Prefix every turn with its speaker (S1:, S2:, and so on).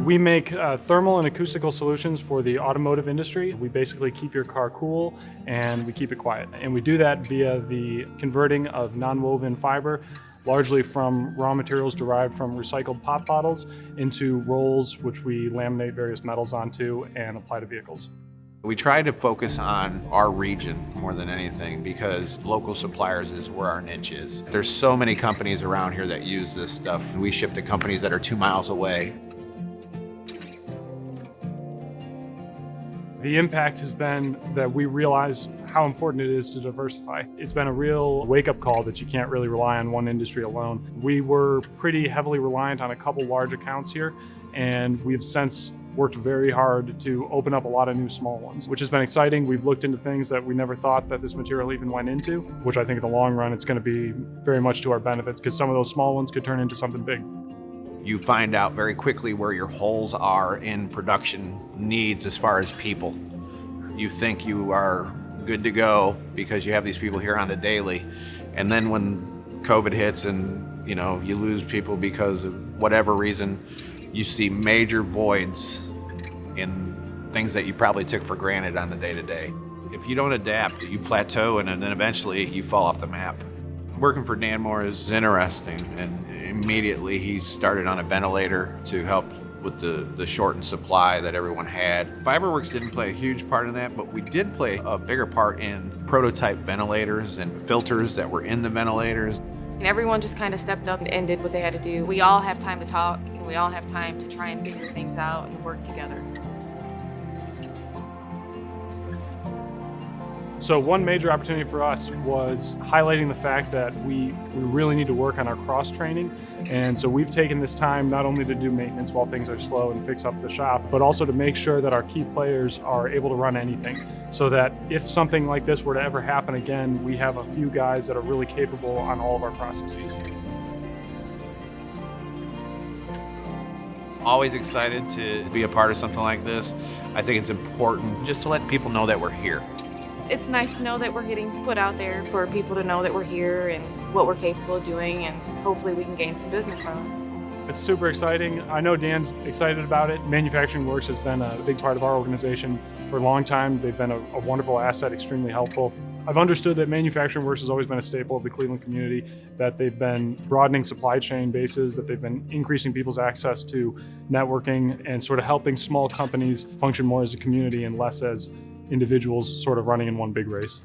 S1: We make thermal and acoustical solutions for the automotive industry. We basically keep your car cool and we keep it quiet. And we do that via the converting of non-woven fiber, largely from raw materials derived from recycled pop bottles, into rolls which we laminate various metals onto and apply to vehicles.
S2: We try to focus on our region more than anything because local suppliers is where our niche is. There's so many companies around here that use this stuff. We ship to companies that are 2 miles away.
S1: The impact has been that we realize how important it is to diversify. It's been a real wake-up call that you can't really rely on one industry alone. We were pretty heavily reliant on a couple large accounts here, and we've since worked very hard to open up a lot of new small ones, which has been exciting. We've looked into things that we never thought that this material even went into, which I think in the long run it's going to be very much to our benefits because some of those small ones could turn into something big.
S2: You find out very quickly where your holes are in production needs as far as people. You think you are good to go because you have these people here on the daily, and then when COVID hits and you lose people because of whatever reason, you see major voids in things that you probably took for granted on the day-to-day. If you don't adapt, you plateau and then eventually you fall off the map. Working for Danmore is interesting, and immediately he started on a ventilator to help with the shortened supply that everyone had. Fiberworx didn't play a huge part in that, but we did play a bigger part in prototype ventilators and filters that were in the ventilators.
S3: And everyone just kind of stepped up and did what they had to do. We all have time to talk, and we all have time to try and figure things out and work together.
S1: So one major opportunity for us was highlighting the fact that we really need to work on our cross-training. And so we've taken this time not only to do maintenance while things are slow and fix up the shop, but also to make sure that our key players are able to run anything, so that if something like this were to ever happen again, we have a few guys that are really capable on all of our processes.
S2: Always excited to be a part of something like this. I think it's important just to let people know that we're here.
S3: It's nice to know that we're getting put out there for people to know that we're here and what we're capable of doing, and hopefully we can gain some business from it.
S1: It's super exciting. I know Dan's excited about it. Manufacturing Works has been a big part of our organization for a long time. They've been a wonderful asset, extremely helpful. I've understood that Manufacturing Works has always been a staple of the Cleveland community, that they've been broadening supply chain bases, that they've been increasing people's access to networking and sort of helping small companies function more as a community and less as individuals sort of running in one big race.